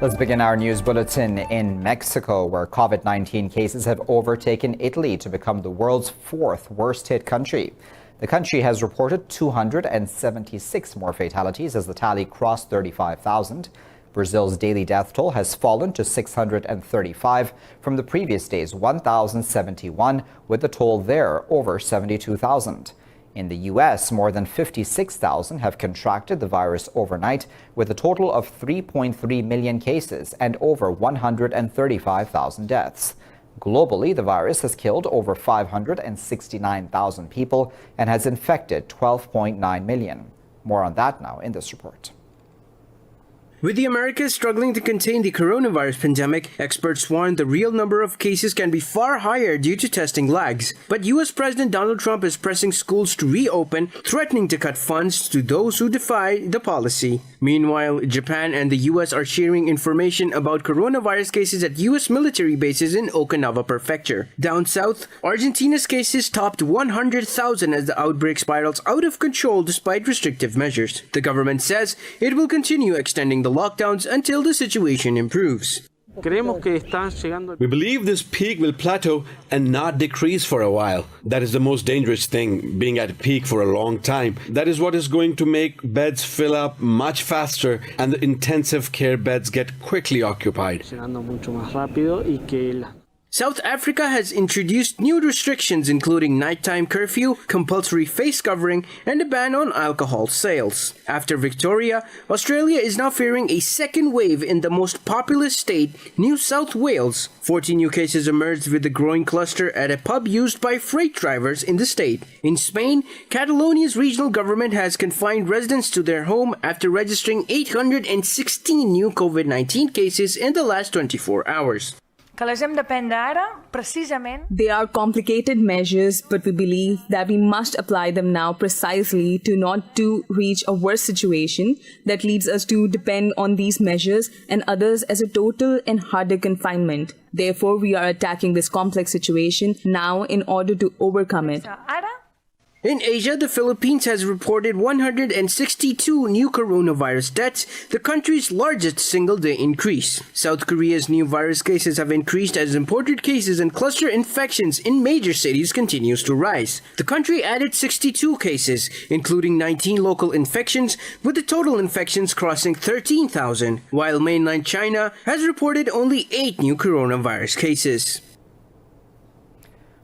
Let's begin our news bulletin in Mexico, where COVID-19 cases have overtaken Italy to become the world's fourth worst hit country. The country has reported 276 more fatalities as the tally crossed 35,000. Brazil's daily death toll has fallen to 635 from the previous day's 1,071, with the toll there over 72,000. In the U.S., more than 56,000 have contracted the virus overnight, with a total of 3.3 million cases and over 135,000 deaths. Globally, the virus has killed over 569,000 people and has infected 12.9 million. More on that now in this report. With the Americas struggling to contain the coronavirus pandemic, experts warn the real number of cases can be far higher due to testing lags. But U.S. President Donald Trump is pressing schools to reopen, threatening to cut funds to those who defy the policy. Meanwhile, Japan and the U.S. are sharing information about coronavirus cases at U.S. military bases in Okinawa Prefecture. Down south, Argentina's cases topped 100,000 as the outbreak spirals out of control despite restrictive measures. The government says it will continue extending the lockdowns until the situation improves. We believe this peak will plateau and not decrease for a while. That is the most dangerous thing, being at a peak for a long time. That is what is going to make beds fill up much faster and the intensive care beds get quickly occupied. South Africa has introduced new restrictions including nighttime curfew, compulsory face covering, and a ban on alcohol sales. After Victoria, Australia is now fearing a second wave in the most populous state, New South Wales. 14 new cases emerged with the growing cluster at a pub used by freight drivers in the state. In Spain, Catalonia's regional government has confined residents to their home after registering 816 new COVID-19 cases in the last 24 hours. They are complicated measures, but we believe that we must apply them now precisely to not to reach a worse situation that leads us to depend on these measures and others as a total and harder confinement. Therefore, we are attacking this complex situation now in order to overcome it. In Asia, the Philippines has reported 162 new coronavirus deaths, the country's largest single-day increase. South Korea's new virus cases have increased as imported cases and cluster infections in major cities continues to rise. The country added 62 cases, including 19 local infections, with the total infections crossing 13,000, while mainland China has reported only 8 new coronavirus cases.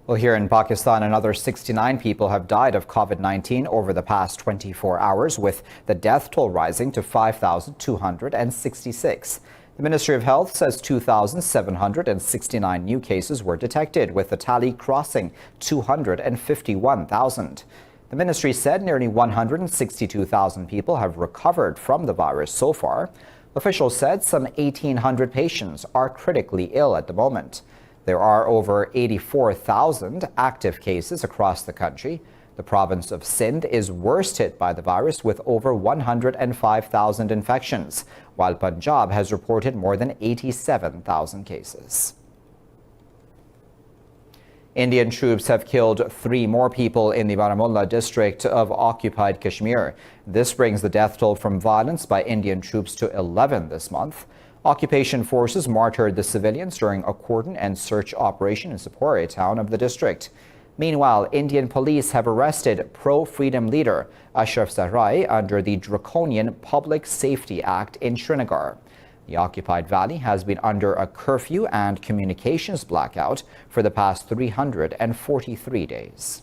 Well, here in Pakistan, another 69 people have died of COVID-19 over the past 24 hours, with the death toll rising to 5,266. The Ministry of Health says 2,769 new cases were detected, with the tally crossing 251,000. The ministry said nearly 162,000 people have recovered from the virus so far. Officials said some 1,800 patients are critically ill at the moment. There are over 84,000 active cases across the country. The province of Sindh is worst hit by the virus with over 105,000 infections, while Punjab has reported more than 87,000 cases. Indian troops have killed 3 more people in the Baramulla district of occupied Kashmir. This brings the death toll from violence by Indian troops to 11 this month. Occupation forces martyred the civilians during a cordon and search operation in Sapore town of the district. Meanwhile, Indian police have arrested pro-freedom leader Ashraf Zahrai under the draconian Public Safety Act in Srinagar. The occupied valley has been under a curfew and communications blackout for the past 343 days.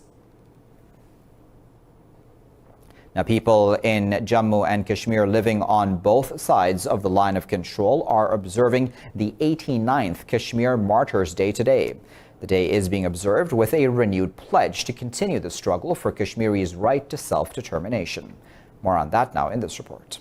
Now, people in Jammu and Kashmir living on both sides of the line of control are observing the 89th Kashmir Martyrs' Day today. The day is being observed with a renewed pledge to continue the struggle for Kashmiris' right to self-determination. More on that now in this report.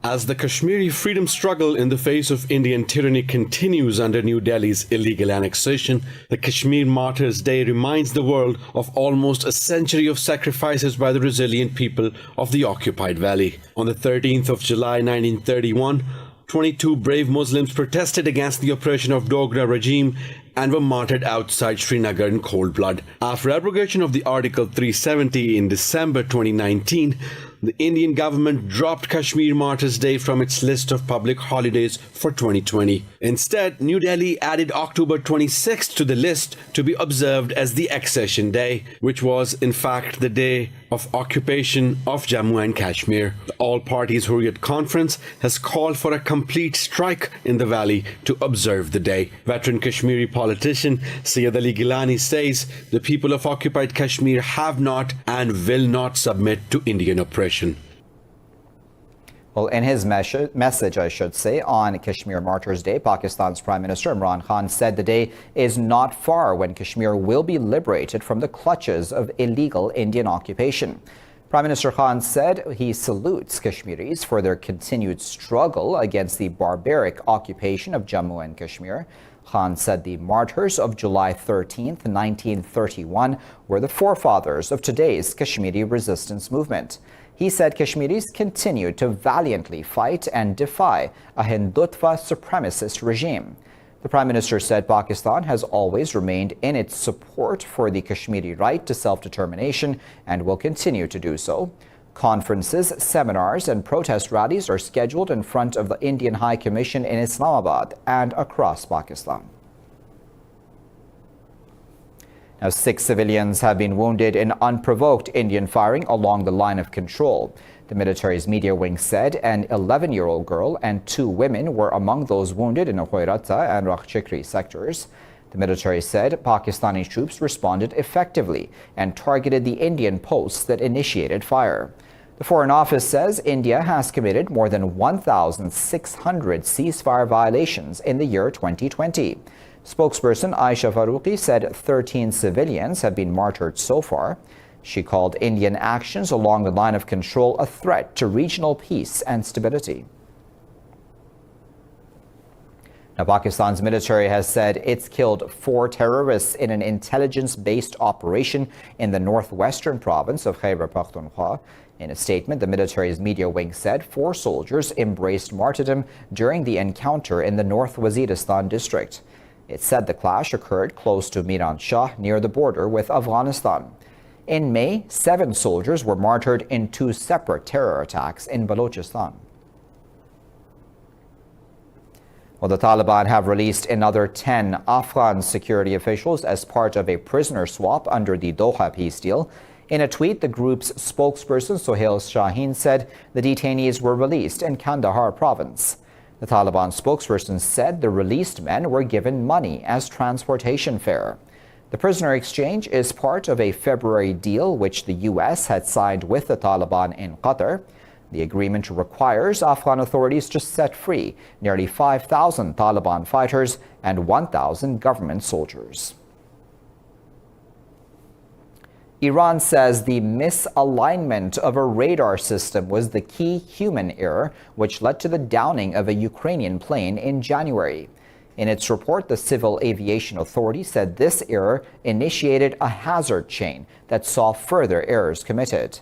As the Kashmiri freedom struggle in the face of Indian tyranny continues under New Delhi's illegal annexation, the Kashmir Martyrs' Day reminds the world of almost a century of sacrifices by the resilient people of the occupied valley. On the 13th of July 1931, 22 brave Muslims protested against the oppression of Dogra regime and were martyred outside Srinagar in cold blood. After abrogation of the Article 370 in December 2019, the Indian government dropped Kashmir Martyrs' Day from its list of public holidays for 2020. Instead, New Delhi added October 26th to the list to be observed as the Accession Day, which was in fact the day of occupation of Jammu and Kashmir. The All Parties Hurriyat Conference has called for a complete strike in the valley to observe the day. Veteran Kashmiri politician Syed Ali Gilani says the people of occupied Kashmir have not and will not submit to Indian oppression. Well, in his message, on Kashmir Martyrs' Day, Pakistan's Prime Minister Imran Khan said the day is not far when Kashmir will be liberated from the clutches of illegal Indian occupation. Prime Minister Khan said he salutes Kashmiris for their continued struggle against the barbaric occupation of Jammu and Kashmir. Khan said the martyrs of July 13th, 1931 were the forefathers of today's Kashmiri resistance movement. He said Kashmiris continue to valiantly fight and defy a Hindutva supremacist regime. The Prime Minister said Pakistan has always remained in its support for the Kashmiri right to self-determination and will continue to do so. Conferences, seminars and protest rallies are scheduled in front of the Indian High Commission in Islamabad and across Pakistan. Now, 6 civilians have been wounded in unprovoked Indian firing along the line of control. The military's media wing said an 11-year-old girl and 2 women were among those wounded in Khoirata and Rakhchikri sectors. The military said Pakistani troops responded effectively and targeted the Indian posts that initiated fire. The Foreign Office says India has committed more than 1,600 ceasefire violations in the year 2020. Spokesperson Aisha Faruqi said 13 civilians have been martyred so far. She called Indian actions along the line of control a threat to regional peace and stability. Now, Pakistan's military has said it's killed 4 terrorists in an intelligence-based operation in the northwestern province of Khyber Pakhtunkhwa. In a statement, the military's media wing said 4 soldiers embraced martyrdom during the encounter in the North Waziristan district. It said the clash occurred close to Miran Shah near the border with Afghanistan. In May, 7 soldiers were martyred in 2 separate terror attacks in Balochistan. Well, the Taliban have released another 10 Afghan security officials as part of a prisoner swap under the Doha peace deal. In a tweet, the group's spokesperson Sohail Shaheen said the detainees were released in Kandahar province. The Taliban spokesperson said the released men were given money as transportation fare. The prisoner exchange is part of a February deal which the U.S. had signed with the Taliban in Qatar. The agreement requires Afghan authorities to set free nearly 5,000 Taliban fighters and 1,000 government soldiers. Iran says the misalignment of a radar system was the key human error which led to the downing of a Ukrainian plane in January. In its report, the Civil Aviation Authority said this error initiated a hazard chain that saw further errors committed.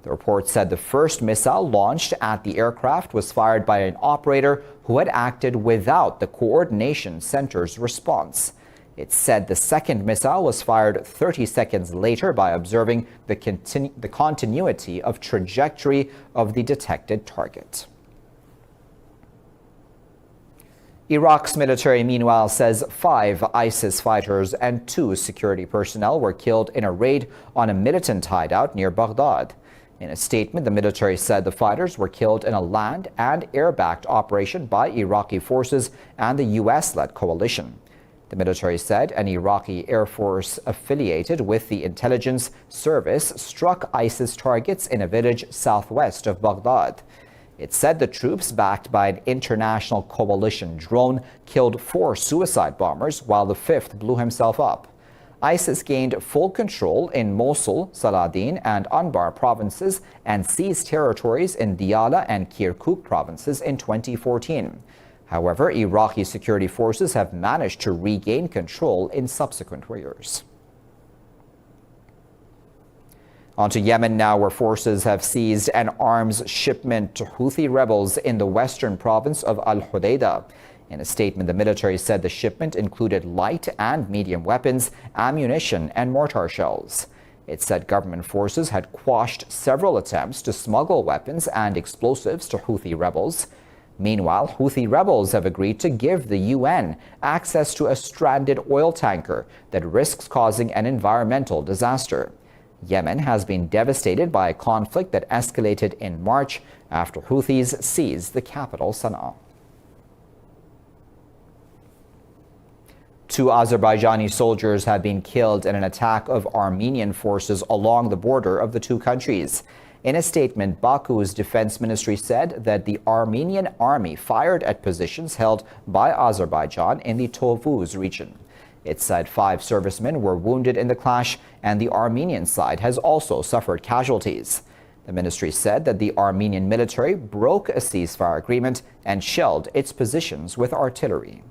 The report said the first missile launched at the aircraft was fired by an operator who had acted without the Coordination Center's response. It said the second missile was fired 30 seconds later by observing the continuity of trajectory of the detected target. Iraq's military, meanwhile, says 5 ISIS fighters and 2 security personnel were killed in a raid on a militant hideout near Baghdad. In a statement, the military said the fighters were killed in a land and air-backed operation by Iraqi forces and the U.S.-led coalition. The military said an Iraqi Air Force affiliated with the intelligence service struck ISIS targets in a village southwest of Baghdad. It said the troops, backed by an international coalition drone, killed 4 suicide bombers while the 5th blew himself up. ISIS gained full control in Mosul, Saladin, and Anbar provinces and seized territories in Diyala and Kirkuk provinces in 2014. However, Iraqi security forces have managed to regain control in subsequent years. On to Yemen now, where forces have seized an arms shipment to Houthi rebels in the western province of Al-Hudaydah. In a statement, the military said the shipment included light and medium weapons, ammunition, and mortar shells. It said government forces had quashed several attempts to smuggle weapons and explosives to Houthi rebels. Meanwhile, Houthi rebels have agreed to give the UN access to a stranded oil tanker that risks causing an environmental disaster. Yemen has been devastated by a conflict that escalated in March after Houthis seized the capital, Sana'a. 2 Azerbaijani soldiers have been killed in an attack of Armenian forces along the border of the two countries. In a statement, Baku's defense ministry said that the Armenian army fired at positions held by Azerbaijan in the Tovuz region. It said 5 servicemen were wounded in the clash, and the Armenian side has also suffered casualties. The ministry said that the Armenian military broke a ceasefire agreement and shelled its positions with artillery.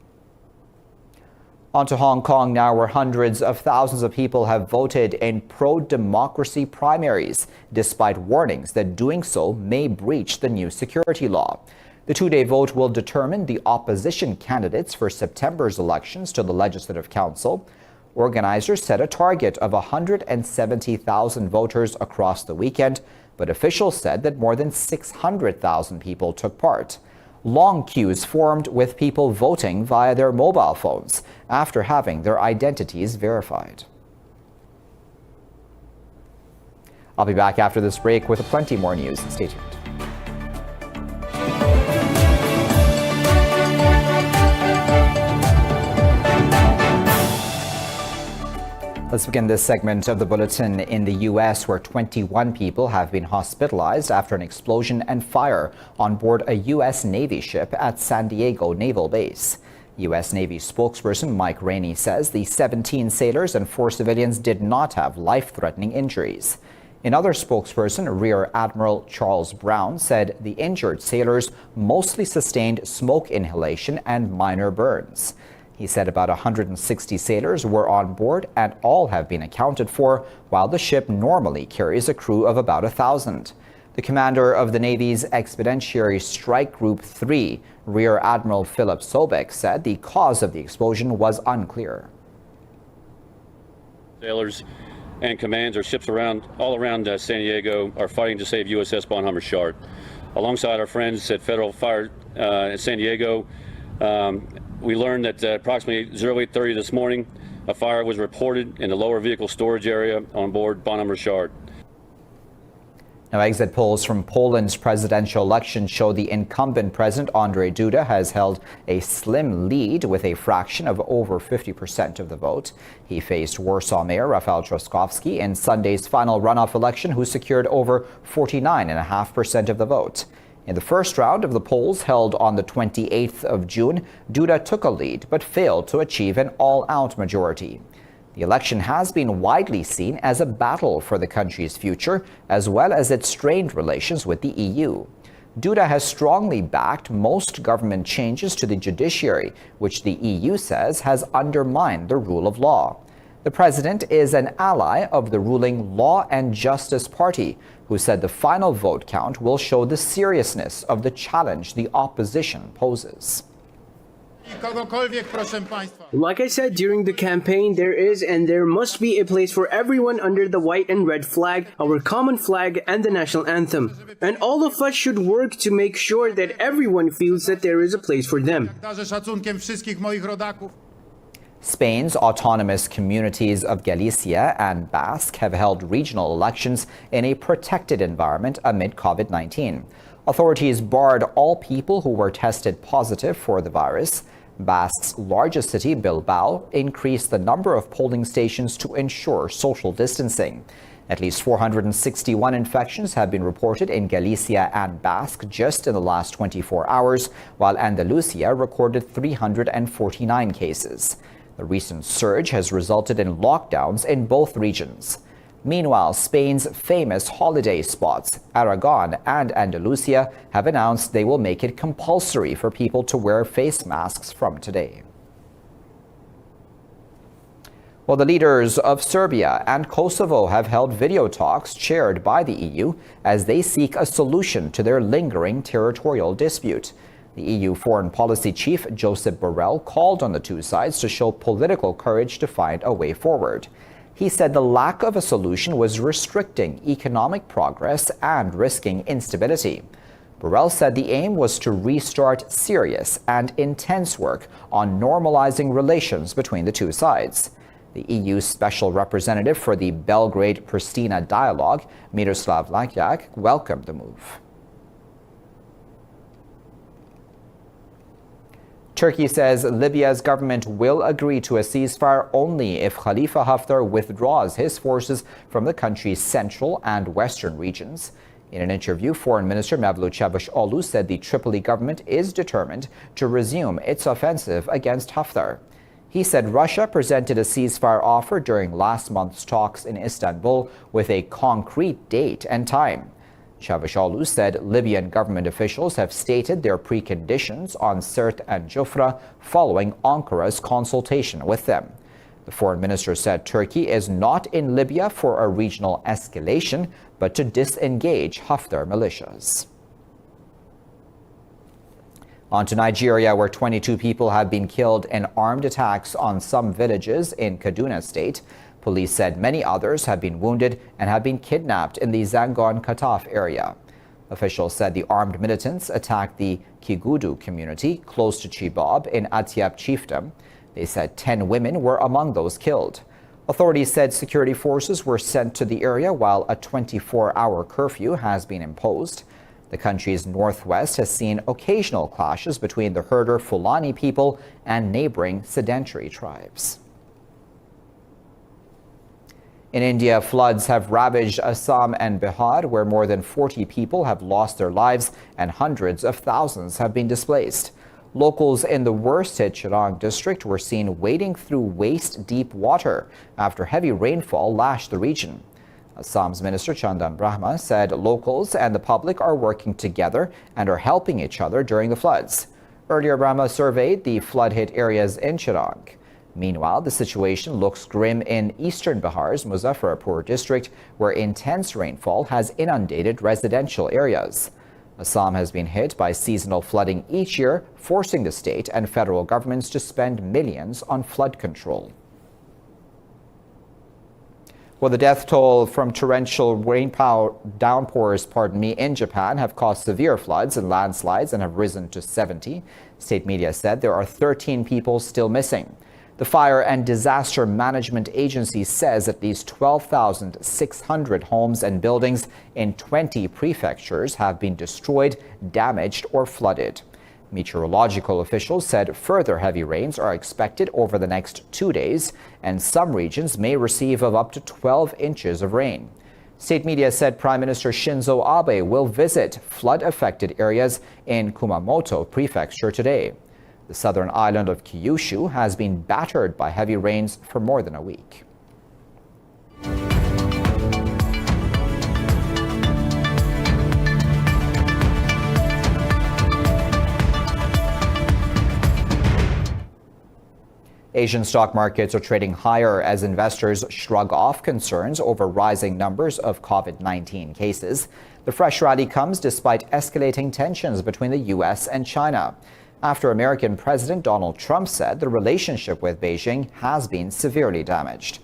On to Hong Kong now, where hundreds of thousands of people have voted in pro-democracy primaries, despite warnings that doing so may breach the new security law. The 2-day vote will determine the opposition candidates for September's elections to the Legislative Council. Organizers set a target of 170,000 voters across the weekend, but officials said that more than 600,000 people took part. Long queues formed with people voting via their mobile phones after having their identities verified. I'll be back after this break with plenty more news. Stay tuned. Let's begin this segment of the bulletin in the U.S., where 21 people have been hospitalized after an explosion and fire on board a U.S. Navy ship at San Diego Naval Base. U.S. Navy spokesperson Mike Rainey says the 17 sailors and 4 civilians did not have life-threatening injuries. Another spokesperson, Rear Admiral Charles Brown, said the injured sailors mostly sustained smoke inhalation and minor burns. He said about 160 sailors were on board and all have been accounted for, while the ship normally carries a crew of about 1,000. The commander of the Navy's Expeditionary Strike Group 3, Rear Admiral Philip Sobek, said the cause of the explosion was unclear. Sailors and commands or ships all around San Diego are fighting to save USS Bonhammer Shard. Alongside our friends at Federal Fire in San Diego, we learned that approximately 08:30 this morning, a fire was reported in the lower vehicle storage area on board Bonhammer Shard. Now, exit polls from Poland's presidential election show the incumbent president, Andrzej Duda, has held a slim lead with a fraction of over 50% of the vote. He faced Warsaw Mayor Rafał Trzaskowski in Sunday's final runoff election, who secured over 49.5% of the vote. In the first round of the polls held on the 28th of June, Duda took a lead but failed to achieve an all-out majority. The election has been widely seen as a battle for the country's future, as well as its strained relations with the EU. Duda has strongly backed most government changes to the judiciary, which the EU says has undermined the rule of law. The president is an ally of the ruling Law and Justice Party, who said the final vote count will show the seriousness of the challenge the opposition poses. Like I said during the campaign, there is and there must be a place for everyone under the white and red flag, our common flag, and the national anthem. And all of us should work to make sure that everyone feels that there is a place for them. Spain's autonomous communities of Galicia and Basque have held regional elections in a protected environment amid COVID-19. Authorities barred all people who were tested positive for the virus. Basque's largest city, Bilbao, increased the number of polling stations to ensure social distancing. At least 461 infections have been reported in Galicia and Basque just in the last 24 hours, while Andalusia recorded 349 cases. The recent surge has resulted in lockdowns in both regions. Meanwhile, Spain's famous holiday spots, Aragon and Andalusia, have announced they will make it compulsory for people to wear face masks from today. Well, the leaders of Serbia and Kosovo have held video talks chaired by the EU as they seek a solution to their lingering territorial dispute. The EU Foreign Policy Chief, Josep Borrell, called on the two sides to show political courage to find a way forward. He said the lack of a solution was restricting economic progress and risking instability. Borrell said the aim was to restart serious and intense work on normalizing relations between the two sides. The EU Special Representative for the Belgrade-Pristina dialogue, Miroslav Lajčák, welcomed the move. Turkey says Libya's government will agree to a ceasefire only if Khalifa Haftar withdraws his forces from the country's central and western regions. In an interview, Foreign Minister Mevlut Çavuşoğlu said the Tripoli government is determined to resume its offensive against Haftar. He said Russia presented a ceasefire offer during last month's talks in Istanbul with a concrete date and time. Çavuşoğlu said Libyan government officials have stated their preconditions on Sirte and Jufra following Ankara's consultation with them. The foreign minister said Turkey is not in Libya for a regional escalation, but to disengage Haftar militias. On to Nigeria, where 22 people have been killed in armed attacks on some villages in Kaduna State. Police said many others have been wounded and have been kidnapped in the Zangon Kataf area. Officials said the armed militants attacked the Kigudu community close to Chibok in Atiap chiefdom. They said 10 women were among those killed. Authorities said security forces were sent to the area while a 24-hour curfew has been imposed. The country's northwest has seen occasional clashes between the herder Fulani people and neighboring sedentary tribes. In India, floods have ravaged Assam and Bihar, where more than 40 people have lost their lives and hundreds of thousands have been displaced. Locals in the worst-hit Chirang district were seen wading through waist-deep water after heavy rainfall lashed the region. Assam's Minister Chandan Brahma said locals and the public are working together and are helping each other during the floods. Earlier, Brahma surveyed the flood-hit areas in Chirang. Meanwhile, the situation looks grim in eastern Bihar's Muzaffarpur district, where intense rainfall has inundated residential areas. Assam has been hit by seasonal flooding each year, forcing the state and federal governments to spend millions on flood control. Well, the death toll from torrential downpours in Japan have caused severe floods and landslides and have risen to 70. State media said there are 13 people still missing. The Fire and Disaster Management Agency says at least 12,600 homes and buildings in 20 prefectures have been destroyed, damaged, or flooded. Meteorological officials said further heavy rains are expected over the next 2 days, and some regions may receive up to 12 inches of rain. State media said Prime Minister Shinzo Abe will visit flood-affected areas in Kumamoto Prefecture today. The southern island of Kyushu has been battered by heavy rains for more than a week. Asian stock markets are trading higher as investors shrug off concerns over rising numbers of COVID-19 cases. The fresh rally comes despite escalating tensions between the U.S. and China, after American President Donald Trump said the relationship with Beijing has been severely damaged.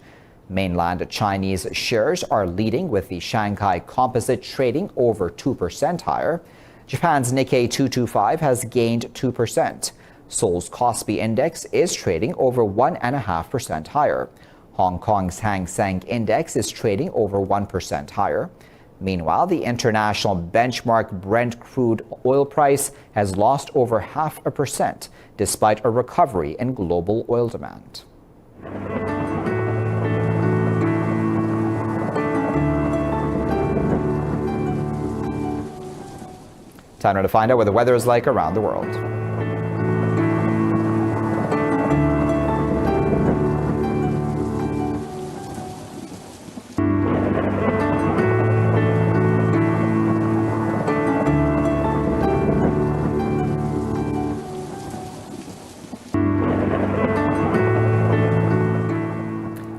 Mainland Chinese shares are leading, with the Shanghai Composite trading over 2% higher. Japan's Nikkei 225 has gained 2%. Seoul's Kospi Index is trading over 1.5% higher. Hong Kong's Hang Seng Index is trading over 1% higher. Meanwhile, the international benchmark Brent crude oil price has lost over 0.5% despite a recovery in global oil demand. Time now to find out what the weather is like around the world.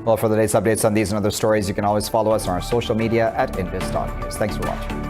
Well, for the latest updates on these and other stories, you can always follow us on our social media at Indus.News. Thanks for watching.